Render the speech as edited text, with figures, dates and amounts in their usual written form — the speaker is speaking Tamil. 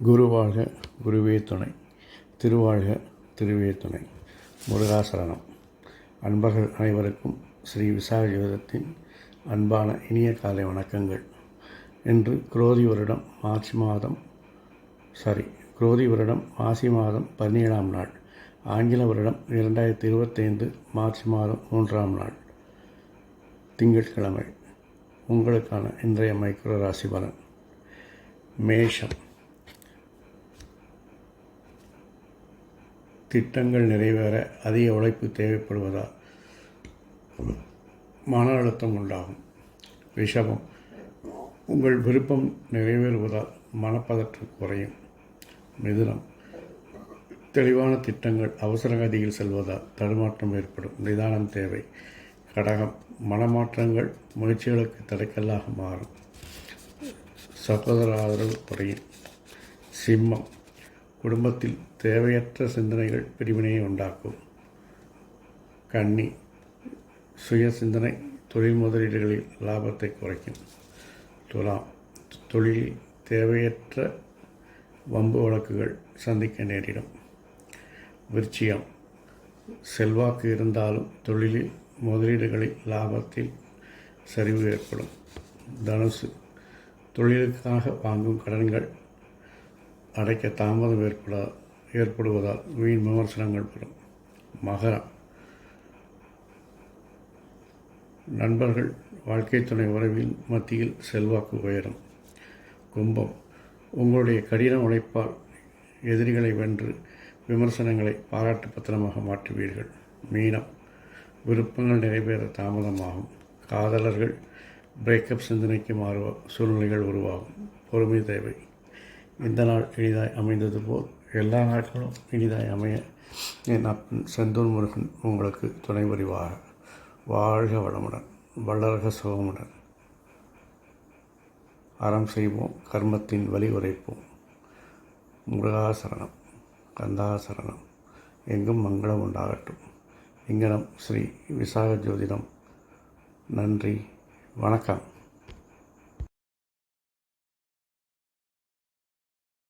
குருவாழ்க குருவே துணை, திருவாழ்க திருவே துணை. முருகாசரணம். அன்பர்கள் அனைவருக்கும் ஸ்ரீ விசாக ஜோதிடத்தின் அன்பான இனிய காலை வணக்கங்கள். இன்று குரோதி வருடம் மாசி மாதம் 17ஆம் நாள், ஆங்கில வருடம் 2025 மார்ச் மாதம் 3ஆம் நாள், திங்கட்கிழமை. உங்களுக்கான இன்றைய மைக்ரோ ராசி பலன். மேஷம். திட்டங்கள் நிறைவேற அதிக உழைப்பு தேவைப்படுவதால் மன அழுத்தம் உண்டாகும். ரிஷபம். உங்கள் விருப்பம் நிறைவேறுவதால் மனப்பதற்றம் குறையும். மிதுனம். தெளிவான திட்டங்கள் அவசரகதியில் செல்வதால் தடுமாற்றம் ஏற்படும், நிதானம் தேவை. கடகம். மனமாற்றங்கள் முயற்சிகளுக்கு தடைக்கல்லாக மாறும், சகோதர ஆதரவு குறையும். சிம்மம். குடும்பத்தில் தேவையற்ற சிந்தனைகள் பிரிவினையை உண்டாக்கும். கன்னி. சுய சிந்தனை தொழில் முதலீடுகளில் லாபத்தை குறைக்கும். துலாம். தொழிலில் தேவையற்ற வம்பு வழக்குகள் சந்திக்க நேரிடும். விருச்சிகம். செல்வாக்கு இருந்தாலும் தொழிலில் முதலீடுகளில் லாபத்தில் சரிவு ஏற்படும். தனுசு. தொழிலுக்காக வாங்கும் கடன்கள் அடைக்க தாமதம் ஏற்படுவதால் வீண் விமர்சனங்கள் பெறும். மகரம். நண்பர்கள் வாழ்க்கை துணை உறவில் மத்தியில் செல்வாக்கு உயரும். கும்பம். உங்களுடைய கடின உழைப்பால் எதிரிகளை வென்று விமர்சனங்களை பாராட்டு பத்திரமாக மாற்றுவீர்கள். மீனம். விருப்பங்கள் நிறைவேற தாமதமாகும். காதலர்கள் பிரேக்கப் சிந்தனைக்கு மாறுவ சூழ்நிலைகள் உருவாகும், பொறுமை தேவை. இந்த நாள் இனிதாய் அமைந்தது போல் எல்லா நாட்களும் இனிதாய் அமைய என் அப்பன் செந்தூர் முருகன் உங்களுக்கு துணை புரிவாக. வாழ்க வளமுடன், வளர்க சுகமுடன். அறம் செய்வோம், கர்மத்தின் வழி உரைப்போம். முருகாசரணம், கந்தாசரணம். எங்கும் மங்களம் உண்டாகட்டும். இங்கனம் ஸ்ரீ விசாக ஜோதிடம். நன்றி, வணக்கம்.